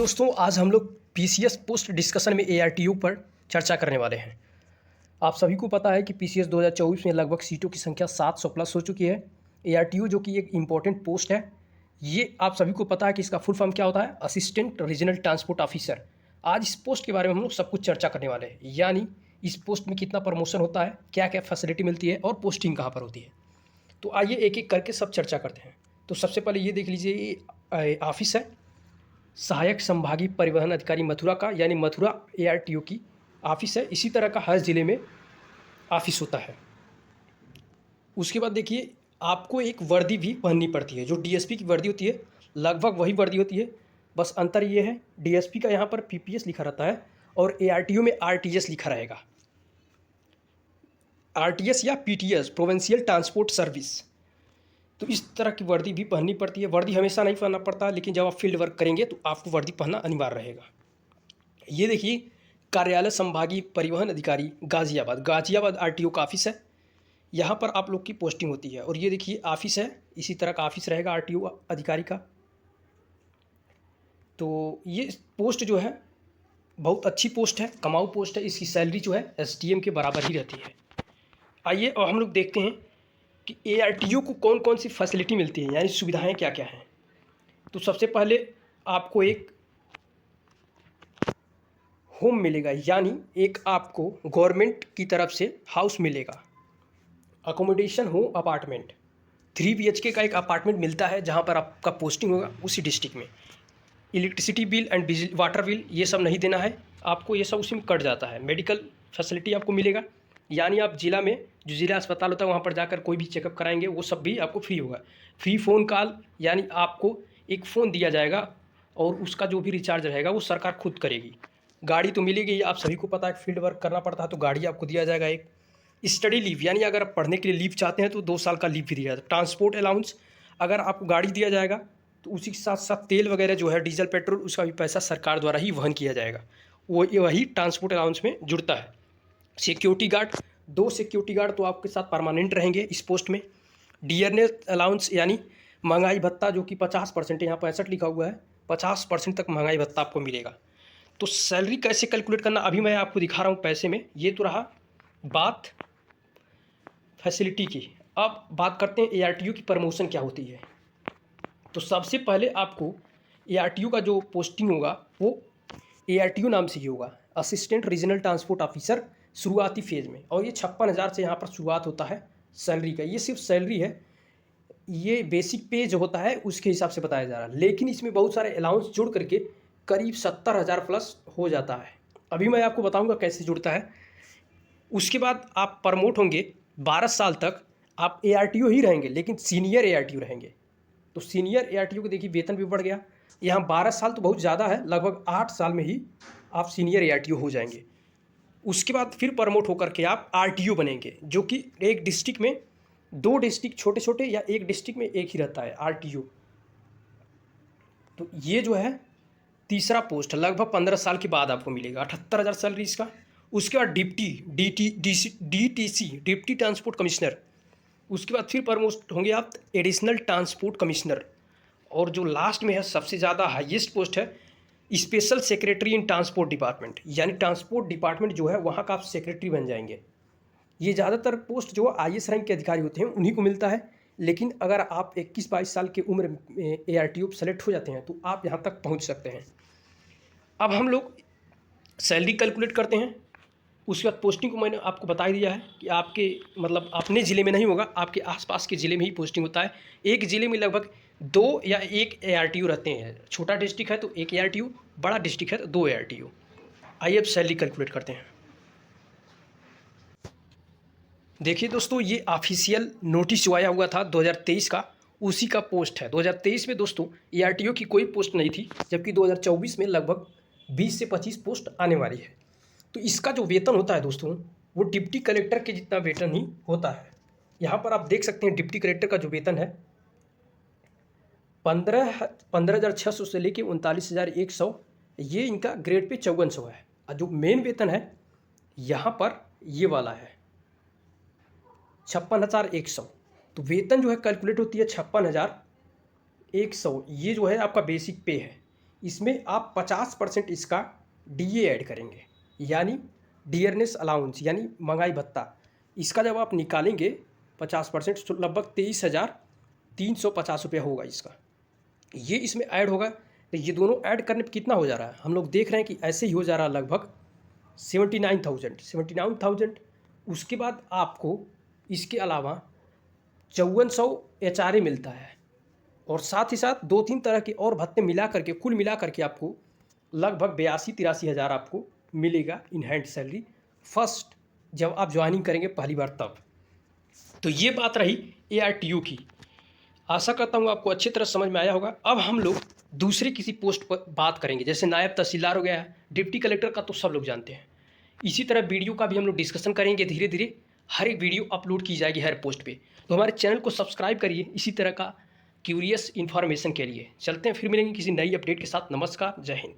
दोस्तों, आज हम लोग पीसीएस पोस्ट डिस्कशन में एआरटीयू पर चर्चा करने वाले हैं। आप सभी को पता है कि पीसीएस 2024 में लगभग सीटों की संख्या 700 प्लस हो चुकी है। एआरटीयू जो कि एक इम्पॉर्टेंट पोस्ट है, ये आप सभी को पता है कि इसका फुल फॉर्म क्या होता है, असिस्टेंट रीजनल ट्रांसपोर्ट ऑफिसर। आज इस पोस्ट के बारे में हम लोग सब कुछ चर्चा करने वाले हैं, यानी इस पोस्ट में कितना प्रमोशन होता है, क्या क्या फैसिलिटी मिलती है और पोस्टिंग कहाँ पर होती है। तो आइए एक एक करके सब चर्चा करते हैं। तो सबसे पहले ये देख लीजिए, ये ऑफिस है सहायक संभागीय परिवहन अधिकारी मथुरा का, यानी मथुरा एआरटीयू की ऑफिस है। इसी तरह का हर ज़िले में ऑफिस होता है। उसके बाद देखिए, आपको एक वर्दी भी पहननी पड़ती है। जो डीएसपी की वर्दी होती है लगभग वही वर्दी होती है, बस अंतर ये है डीएसपी का यहाँ पर पीपीएस लिखा रहता है और एआरटीयू में आरटीएस लिखा रहेगा। आरटीएस या पीटीएस, प्रोविंशियल ट्रांसपोर्ट सर्विस। तो इस तरह की वर्दी भी पहननी पड़ती है। वर्दी हमेशा नहीं पहनना पड़ता, लेकिन जब आप फील्ड वर्क करेंगे तो आपको वर्दी पहनना अनिवार्य रहेगा। ये देखिए, कार्यालय संभागीय परिवहन अधिकारी गाजियाबाद आरटीओ का ऑफिस है। यहाँ पर आप लोग की पोस्टिंग होती है। और ये देखिए ऑफिस है, इसी तरह का ऑफिस रहेगा आरटीओ अधिकारी का। तो ये पोस्ट जो है बहुत अच्छी पोस्ट है, कमाऊ पोस्ट है। इसकी सैलरी जो है एसडीएम के बराबर ही रहती है। आइए और हम लोग देखते हैं कि एआरटीयू को कौन कौन सी फैसिलिटी मिलती है, यानी सुविधाएं क्या क्या हैं। तो सबसे पहले आपको एक होम मिलेगा, यानी एक आपको गवर्नमेंट की तरफ से हाउस मिलेगा। अकोमोडेशन हो अपार्टमेंट, 3 BHK का एक अपार्टमेंट मिलता है जहां पर आपका पोस्टिंग होगा उसी डिस्ट्रिक्ट में। इलेक्ट्रिसिटी बिल एंड बिजली वाटर बिल ये सब नहीं देना है आपको, ये सब उसी में कट जाता है। मेडिकल फैसिलिटी आपको मिलेगा, यानी आप जिला में जो जिला अस्पताल होता है वहाँ पर जाकर कोई भी चेकअप कराएंगे वो सब भी आपको फ्री होगा। फ्री फ़ोन कॉल, यानी आपको एक फ़ोन दिया जाएगा और उसका जो भी रिचार्ज रहेगा वो सरकार खुद करेगी। गाड़ी तो मिलेगी, आप सभी को पता है फील्ड वर्क करना पड़ता है तो गाड़ी आपको दिया जाएगा। एक स्टडी लीव, यानी अगर आप पढ़ने के लिए लीव चाहते हैं तो 2 साल का लीव भी दिया जाता है। ट्रांसपोर्ट अलाउंस, अगर आपको गाड़ी दिया जाएगा तो उसी के साथ साथ तेल वगैरह जो है डीजल पेट्रोल, उसका भी पैसा सरकार द्वारा ही वहन किया जाएगा। वही ट्रांसपोर्ट अलाउंस में जुड़ता है। सिक्योरिटी गार्ड, 2 सिक्योरिटी गार्ड तो आपके साथ परमानेंट रहेंगे इस पोस्ट में। डियरनेस अलाउंस, यानी महंगाई भत्ता जो कि 50% है, यहाँ 65 लिखा हुआ है, 50% तक महंगाई भत्ता आपको मिलेगा। तो सैलरी कैसे कैलकुलेट करना अभी मैं आपको दिखा रहा हूँ पैसे में। ये तो रहा बात फैसिलिटी की। अब बात करते हैं एआरटीयू की प्रमोशन क्या होती है। तो सबसे पहले आपको एआरटीयू का जो पोस्टिंग होगा वो एआरटीयू नाम से ही होगा, असिस्टेंट रीजनल ट्रांसपोर्ट ऑफिसर, शुरुआती फेज़ में। और ये 56,000 से यहाँ पर शुरुआत होता है सैलरी का। ये सिर्फ सैलरी है, ये बेसिक पे जो होता है उसके हिसाब से बताया जा रहा है, लेकिन इसमें बहुत सारे अलाउंस जुड़ करके करीब 70,000 प्लस हो जाता है। अभी मैं आपको बताऊंगा कैसे जुड़ता है। उसके बाद आप प्रमोट होंगे, 12 साल तक आप एआरटीयू ही रहेंगे, लेकिन सीनियर एआरटीयू रहेंगे। तो सीनियर एआरटीयू को देखिए वेतन भी बढ़ गया। यहाँ 12 साल तो बहुत ज़्यादा है, लगभग 8 साल में ही आप सीनियर एआरटीयू हो जाएंगे। उसके बाद फिर प्रमोट होकर के आप आरटीयू बनेंगे, जो कि एक डिस्ट्रिक्ट में 2 डिस्ट्रिक्ट छोटे छोटे या एक डिस्ट्रिक्ट में एक ही रहता है आरटीयू। तो ये जो है तीसरा पोस्ट लगभग 15 साल के बाद आपको मिलेगा, 78,000 सैलरी इसका। उसके बाद डीटीसी डिप्टी ट्रांसपोर्ट कमिश्नर। उसके बाद फिर प्रमोट होंगे आप एडिशनल ट्रांसपोर्ट कमिश्नर। और जो लास्ट में है सबसे ज़्यादा हाईएस्ट पोस्ट है, स्पेशल सेक्रेटरी इन ट्रांसपोर्ट डिपार्टमेंट, यानी ट्रांसपोर्ट डिपार्टमेंट जो है वहाँ का आप सेक्रेटरी बन जाएंगे। ये ज़्यादातर पोस्ट जो आईएएस रैंक के अधिकारी होते हैं उन्हीं को मिलता है, लेकिन अगर आप 21-22 साल की उम्र में एआरटीयू सेलेक्ट हो जाते हैं तो आप यहाँ तक पहुँच सकते हैं। अब हम लोग सैलरी कैलकुलेट करते हैं। उसके बाद पोस्टिंग को मैंने आपको बता ही दिया है कि आपके मतलब अपने ज़िले में नहीं होगा, आपके आसपास के ज़िले में ही पोस्टिंग होता है। एक ज़िले में लगभग 2 या 1 एआरटीयू रहते हैं। छोटा डिस्ट्रिक्ट है तो 1 एआरटीयू, बड़ा डिस्ट्रिक्ट है तो 2 एआरटीयू। आइए अब सैलरी कैलकुलेट करते हैं। देखिए दोस्तों, ये ऑफिशियल नोटिस जो आया हुआ था 2023 का, उसी का पोस्ट है। 2023 में दोस्तों एआरटीयू की कोई पोस्ट नहीं थी, जबकि 2024 में लगभग 20 से 25 पोस्ट आने वाली है। तो इसका जो वेतन होता है दोस्तों, वो डिप्टी कलेक्टर के जितना वेतन ही होता है। यहाँ पर आप देख सकते हैं डिप्टी कलेक्टर का जो वेतन है 15,600 से लेके 39,100, ये इनका ग्रेड पे 5400 है। और जो मेन वेतन है यहाँ पर ये वाला है 56,100। तो वेतन जो है कैलकुलेट होती है 56,100। ये जो है आपका बेसिक पे है। इसमें आप 50% इसका डीए ऐड करेंगे, यानी डियरनेस अलाउंस यानी महंगाई भत्ता। इसका जब आप निकालेंगे 50% तो लगभग 23,350 रुपया होगा इसका, ये इसमें ऐड होगा। तो ये दोनों ऐड करने पे कितना हो जा रहा है, हम लोग देख रहे हैं कि ऐसे ही हो जा रहा है लगभग 79,000। उसके बाद आपको इसके अलावा 5400 HRA मिलता है, और साथ ही साथ 2-3 तरह के और भत्ते मिला करके कुल मिला करके आपको लगभग 82-83 हज़ार आपको मिलेगा इन हैंड सैलरी फर्स्ट, जब आप ज्वाइनिंग करेंगे पहली बार तब। तो ये बात रही ARTU की। आशा करता हूँ आपको अच्छी तरह समझ में आया होगा। अब हम लोग दूसरे किसी पोस्ट पर बात करेंगे, जैसे नायब तहसीलदार हो गया, डिप्टी कलेक्टर का तो सब लोग जानते हैं। इसी तरह वीडियो का भी हम लोग डिस्कशन करेंगे धीरे धीरे, हर एक वीडियो अपलोड की जाएगी हर पोस्ट पे। तो हमारे चैनल को सब्सक्राइब करिए इसी तरह का क्यूरियस इन्फॉर्मेशन के लिए। चलते हैं, फिर मिलेंगे किसी नई अपडेट के साथ। नमस्कार, जय हिंद।